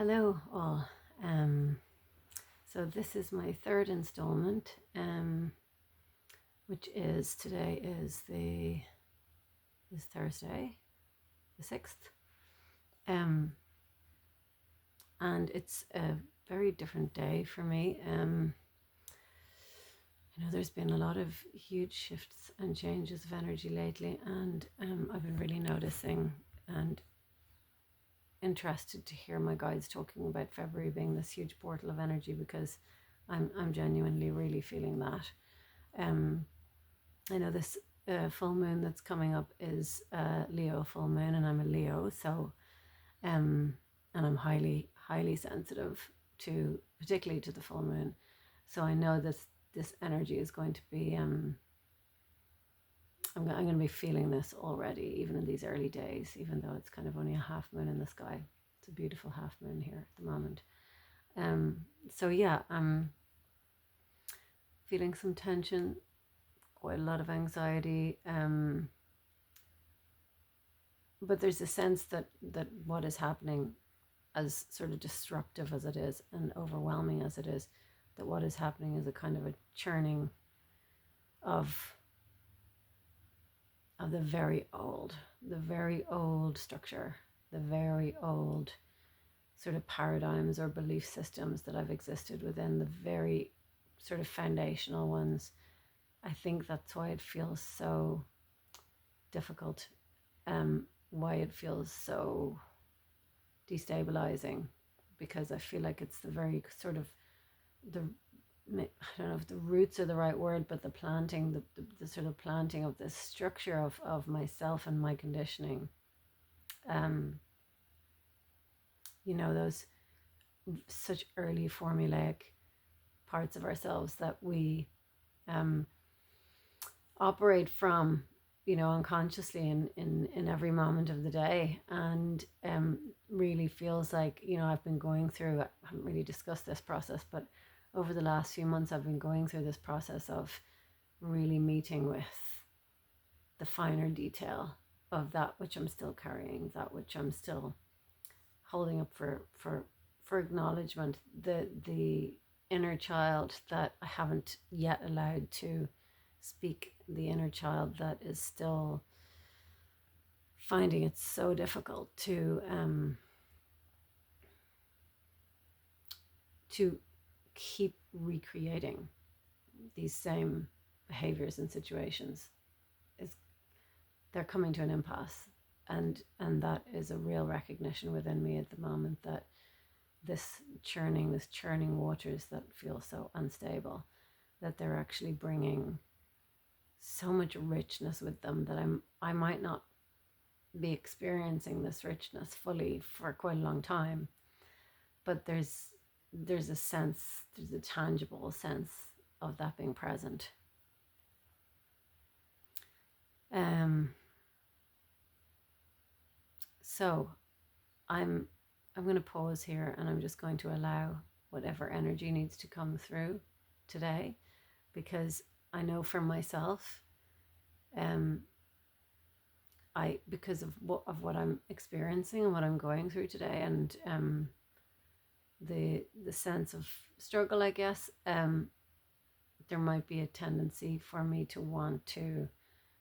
Hello, all. Um, so this is my third installment, which is today is Thursday, the 6th, and it's a very different day for me. There's been a lot of huge shifts and changes of energy lately, and I've been really noticing and interested to hear my guides talking about February being this huge portal of energy, because I'm genuinely really feeling that. I know this full moon that's coming up is Leo full moon, and I'm a Leo, so and I'm highly sensitive to, particularly to the full moon. So I know this energy is going to be I'm going to be feeling this already, even in these early days, even though it's kind of only a half moon in the sky. It's a beautiful half moon here at the moment. So yeah, I'm feeling some tension, quite a lot of anxiety, but there's a sense that what is happening, as sort of disruptive as it is and overwhelming as it is, that what is happening is a kind of a churning of the very old structure, the very old sort of paradigms or belief systems that have existed within, the very sort of foundational ones. I think that's why it feels so difficult, why it feels so destabilizing, because I feel like it's the very sort of I don't know if the roots are the right word, but the planting, the sort of planting of this structure of myself and my conditioning. Those such early formulaic parts of ourselves that we operate from, unconsciously in every moment of the day. And really feels like, I've been going through, I haven't really discussed this process, but over the last few months, I've been going through this process of really meeting with the finer detail of that which I'm still carrying, that which I'm still holding up for acknowledgement, the inner child that I haven't yet allowed to speak, the inner child that is still finding it so difficult to keep recreating these same behaviors and situations. They're coming to an impasse, and that is a real recognition within me at the moment, that this churning waters that feel so unstable, that they're actually bringing so much richness with them that I might not be experiencing this richness fully for quite a long time, but there's a sense, there's a tangible sense of that being present. So I'm going to pause here, and I'm just going to allow whatever energy needs to come through today, because I know for myself, because of what I'm experiencing and what I'm going through today, and the sense of struggle, I guess, there might be a tendency for me to want to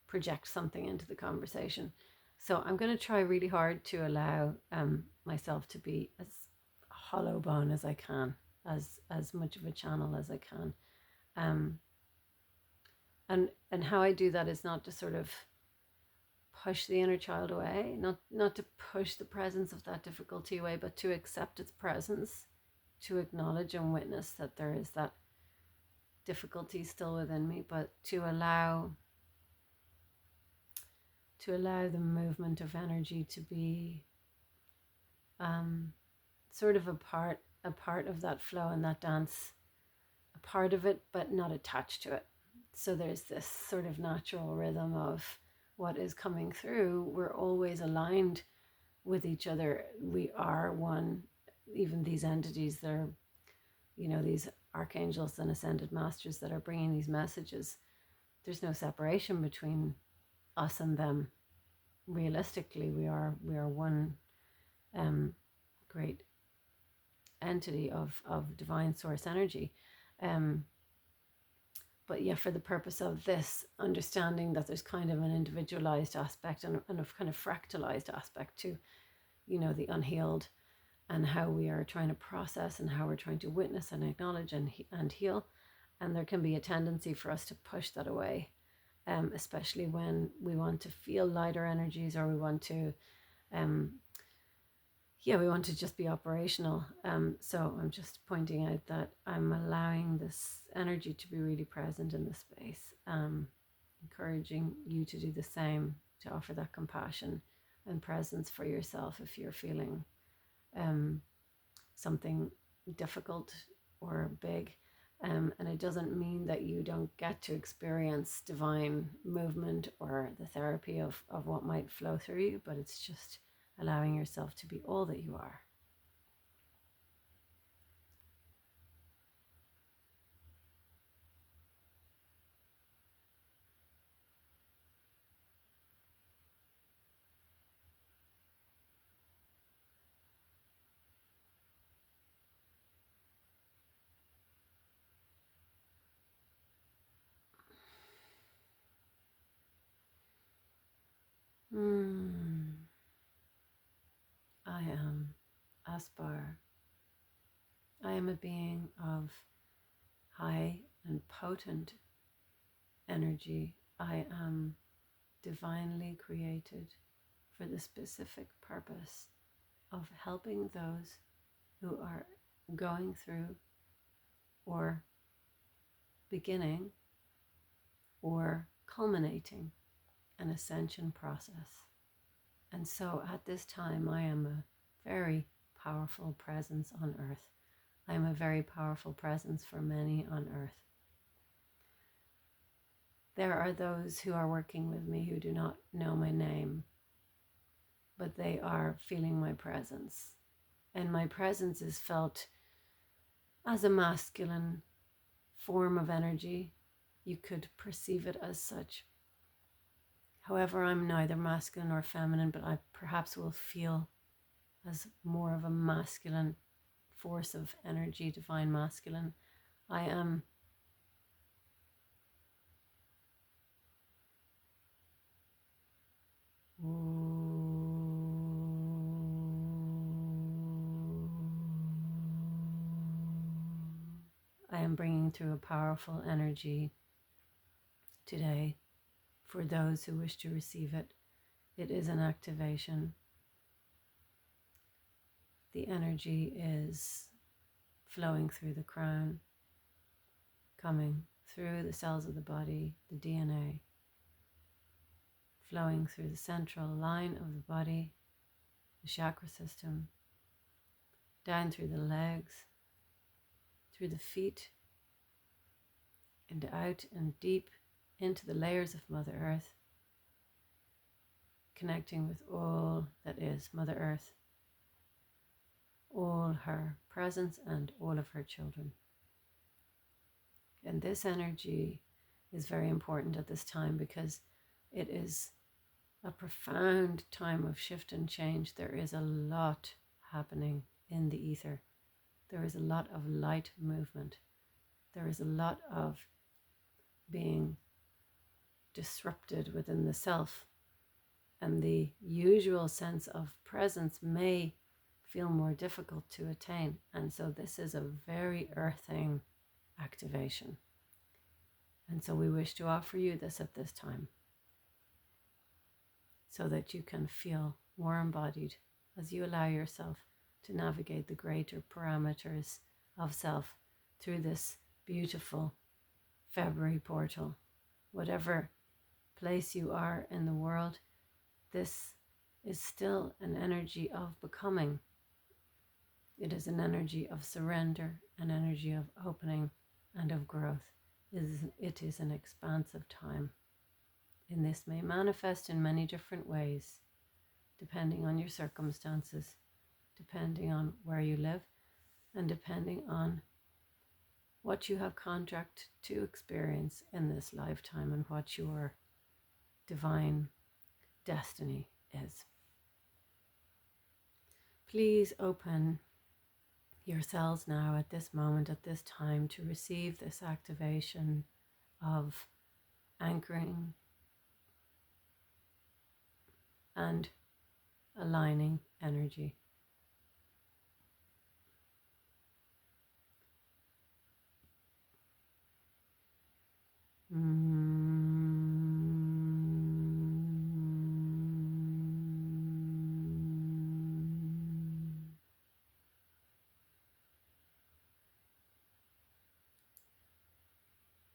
project something into the conversation. So I'm going to try really hard to allow myself to be as hollow bone as I can, as much of a channel as I can. And how I do that is not to sort of push the inner child away, not to push the presence of that difficulty away, but to accept its presence, to acknowledge and witness that there is that difficulty still within me, but to allow the movement of energy to be sort of a part of that flow and that dance, a part of it, but not attached to it. So there's this sort of natural rhythm of what is coming through. We're always aligned with each other. We are one. Even these entities that are, these archangels and ascended masters that are bringing these messages, there's no separation between us and them. Realistically, we are one great entity of divine source energy. Um, but yeah, for the purpose of this, understanding that there's kind of an individualized aspect and a kind of fractalized aspect to, the unhealed, and how we are trying to process and how we're trying to witness and acknowledge and heal. And there can be a tendency for us to push that away, especially when we want to feel lighter energies, or we want to um, we want to just be operational. So I'm just pointing out that I'm allowing this energy to be really present in the space, encouraging you to do the same, to offer that compassion and presence for yourself if you're feeling something difficult or big. And it doesn't mean that you don't get to experience divine movement or the therapy of what might flow through you, but it's just allowing yourself to be all that you are. I am Aspar. I am a being of high and potent energy. I am divinely created for the specific purpose of helping those who are going through or beginning or culminating an ascension process. And so at this time, I am a very powerful presence on earth. I am a very powerful presence for many on earth. There are those who are working with me who do not know my name, but they are feeling my presence. And my presence is felt as a masculine form of energy. You could perceive it as such. However, I'm neither masculine nor feminine, but I perhaps will feel as more of a masculine force of energy, divine masculine. I am bringing through a powerful energy today for those who wish to receive it. It is an activation. The energy is flowing through the crown, coming through the cells of the body, the DNA, flowing through the central line of the body, the chakra system, down through the legs, through the feet, and out and deep into the layers of Mother Earth, connecting with all that is Mother Earth, all her presence and all of her children. And this energy is very important at this time because it is a profound time of shift and change. There is a lot happening in the ether. There is a lot of light movement. There is a lot of being disrupted within the self. And the usual sense of presence may feel more difficult to attain. And so this is a very earthing activation. And so we wish to offer you this at this time, so that you can feel more embodied as you allow yourself to navigate the greater parameters of self through this beautiful February portal. Whatever place you are in the world, this is still an energy of becoming. It is an energy of surrender, an energy of opening and of growth. It is an expansive time. And this may manifest in many different ways, depending on your circumstances, depending on where you live, and depending on what you have contract to experience in this lifetime and what your divine destiny is. Please open your cells now at this moment, at this time, to receive this activation of anchoring and aligning energy.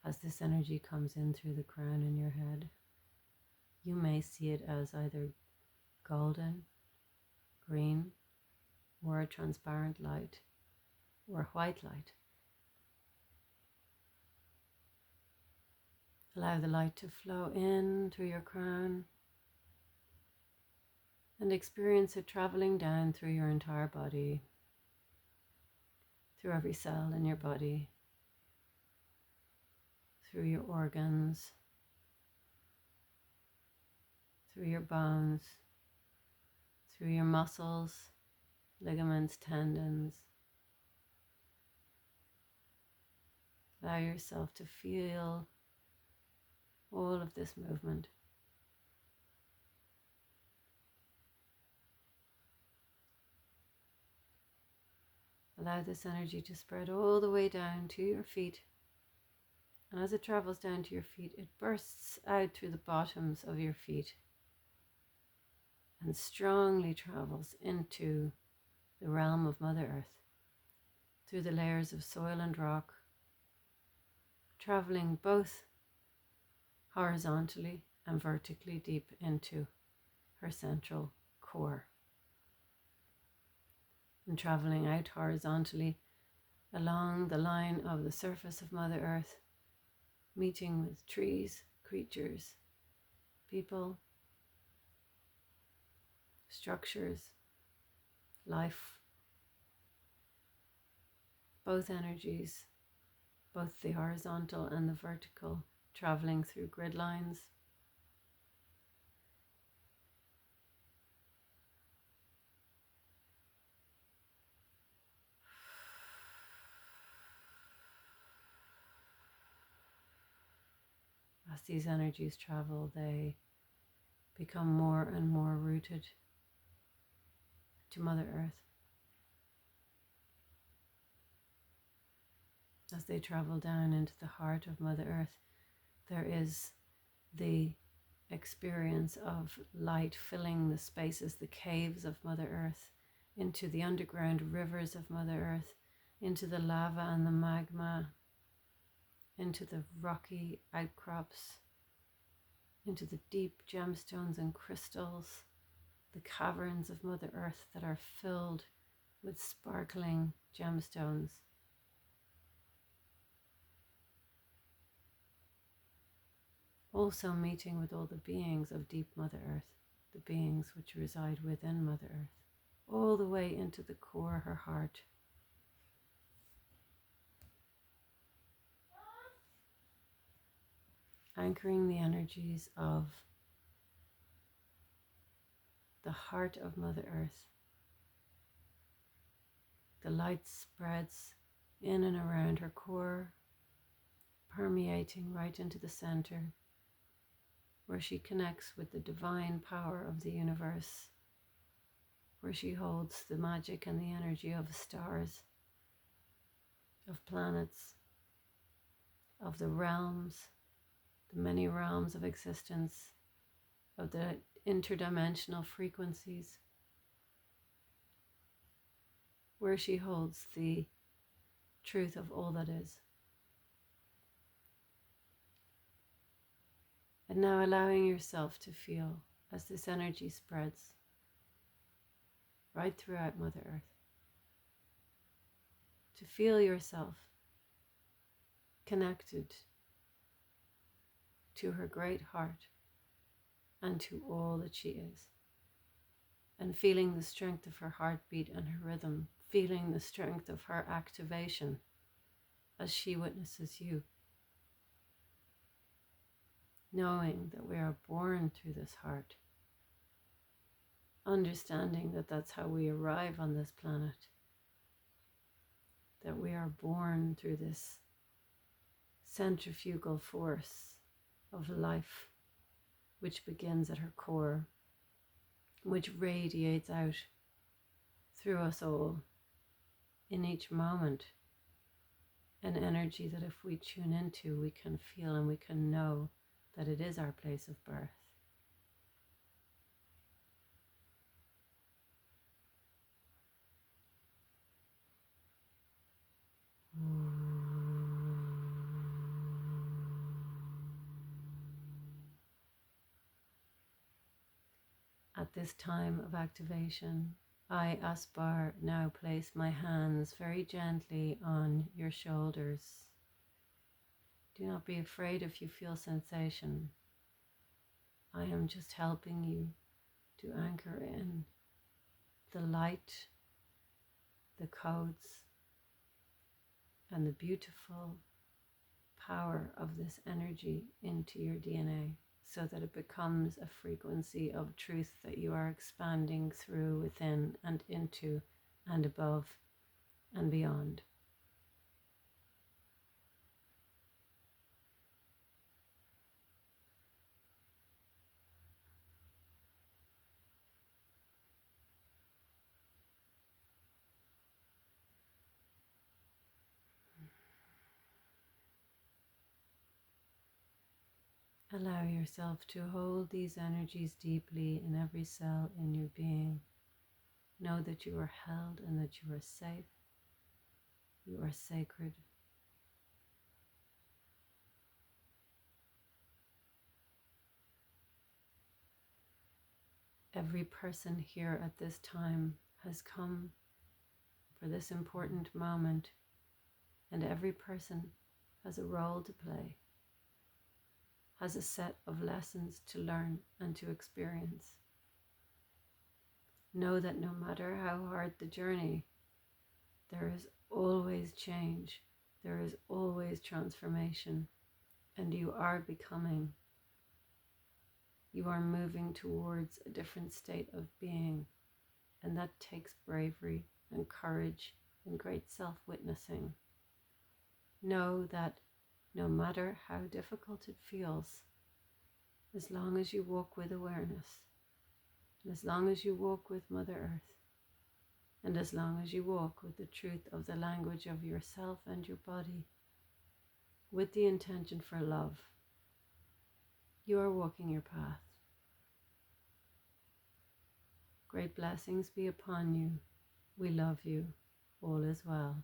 As this energy comes in through the crown in your head, you may see it as either golden, green, or a transparent light, or white light. Allow the light to flow in through your crown and experience it traveling down through your entire body, through every cell in your body, through your organs, through your bones, through your muscles, ligaments, tendons. Allow yourself to feel all of this movement. Allow this energy to spread all the way down to your feet. And as it travels down to your feet, it bursts out through the bottoms of your feet and strongly travels into the realm of Mother Earth, through the layers of soil and rock, traveling both horizontally and vertically deep into her central core, and traveling out horizontally along the line of the surface of Mother Earth, meeting with trees, creatures, people, structures, life, both energies, both the horizontal and the vertical, traveling through grid lines. As these energies travel, they become more and more rooted to Mother Earth. As they travel down into the heart of Mother Earth, there is the experience of light filling the spaces, the caves of Mother Earth, into the underground rivers of Mother Earth, into the lava and the magma, into the rocky outcrops, into the deep gemstones and crystals, the caverns of Mother Earth that are filled with sparkling gemstones. Also meeting with all the beings of deep Mother Earth, the beings which reside within Mother Earth, all the way into the core of her heart. Anchoring the energies of the heart of Mother Earth. The light spreads in and around her core, permeating right into the center, where she connects with the divine power of the universe, where she holds the magic and the energy of stars, of planets, of the realms, the many realms of existence, of the interdimensional frequencies, where she holds the truth of all that is. And now allowing yourself to feel as this energy spreads right throughout Mother Earth, to feel yourself connected to her great heart and to all that she is, and feeling the strength of her heartbeat and her rhythm, feeling the strength of her activation as she witnesses you, knowing that we are born through this heart, understanding that that's how we arrive on this planet, that we are born through this centrifugal force of life, which begins at her core, which radiates out through us all in each moment. An energy that if we tune into, we can feel and we can know that it is our place of birth. At this time of activation, I, Aspar, now place my hands very gently on your shoulders. Do not be afraid if you feel sensation. I am just helping you to anchor in the light, the codes, and the beautiful power of this energy into your DNA, so that it becomes a frequency of truth that you are expanding through, within, and into, and above, and beyond. Allow yourself to hold these energies deeply in every cell in your being. Know that you are held and that you are safe. You are sacred. Every person here at this time has come for this important moment, and every person has a role to play, has a set of lessons to learn and to experience. Know that no matter how hard the journey, there is always change, there is always transformation, and you are becoming. You are moving towards a different state of being, and that takes bravery and courage and great self-witnessing. Know that no matter how difficult it feels, as long as you walk with awareness, and as long as you walk with Mother Earth, and as long as you walk with the truth of the language of yourself and your body, with the intention for love, you are walking your path. Great blessings be upon you. We love you. All is well.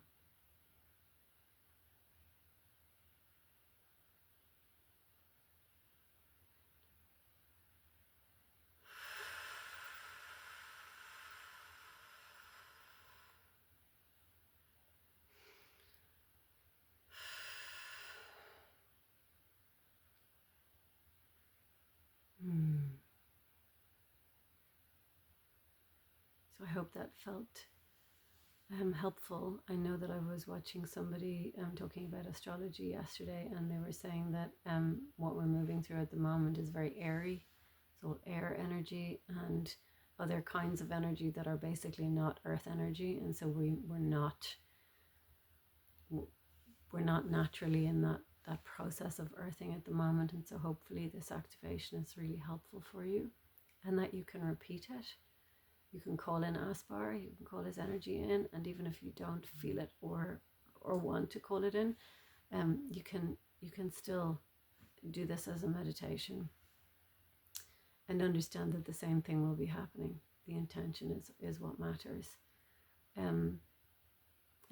So I hope that felt helpful. I know that I was watching somebody talking about astrology yesterday, and they were saying that what we're moving through at the moment is very airy, so air energy and other kinds of energy that are basically not earth energy, and so we're not naturally in that process of earthing at the moment. And so hopefully this activation is really helpful for you, and that you can repeat it. You can call in Aspar, you can call his energy in, and even if you don't feel it or want to call it in, you can still do this as a meditation and understand that the same thing will be happening. The intention is what matters. And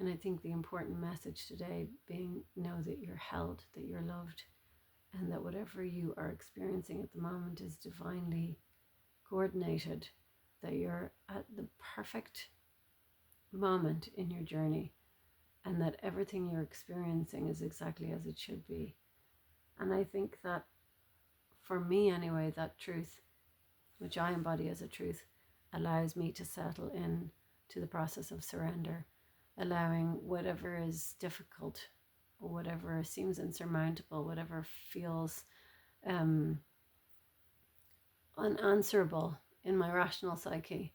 I think the important message today being, know that you're held, that you're loved, and that whatever you are experiencing at the moment is divinely coordinated, that you're at the perfect moment in your journey, and that everything you're experiencing is exactly as it should be. And I think that, for me anyway, that truth, which I embody as a truth, allows me to settle in to the process of surrender, allowing whatever is difficult or whatever seems insurmountable, whatever feels unanswerable in my rational psyche,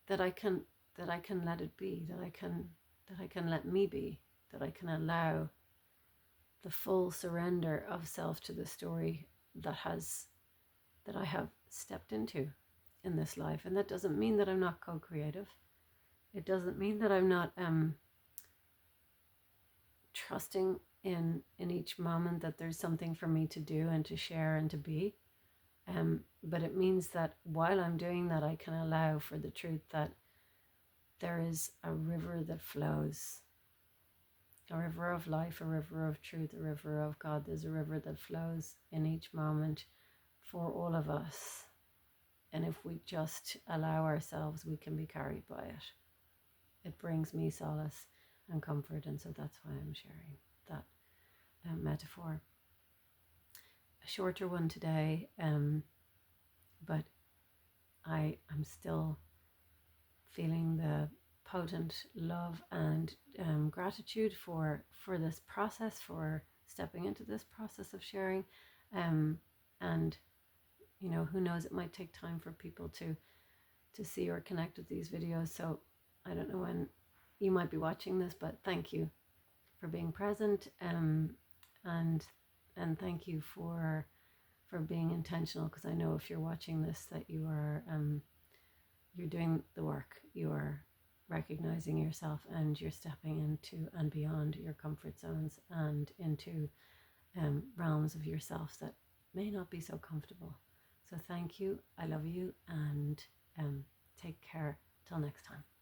that I can let it be, that I can that I can let me be, that I can allow the full surrender of self to the story that I have stepped into in this life. And that doesn't mean that I'm not co-creative. It doesn't mean that I'm not trusting in each moment that there's something for me to do and to share and to be. But it means that while I'm doing that, I can allow for the truth that there is a river that flows, a river of life, a river of truth, a river of God. There's a river that flows in each moment for all of us. And if we just allow ourselves, we can be carried by it. It brings me solace and comfort. And so that's why I'm sharing that metaphor. A shorter one today, but I'm still feeling the potent love and gratitude for this process, for stepping into this process of sharing. And you know, who knows, it might take time for people to see or connect with these videos. So I don't know when you might be watching this, but thank you for being present, and thank you for being intentional, because I know if you're watching this that you are you're doing the work. You are recognizing yourself, and you're stepping into and beyond your comfort zones and into realms of yourself that may not be so comfortable. So thank you. I love you, and take care. Till next time.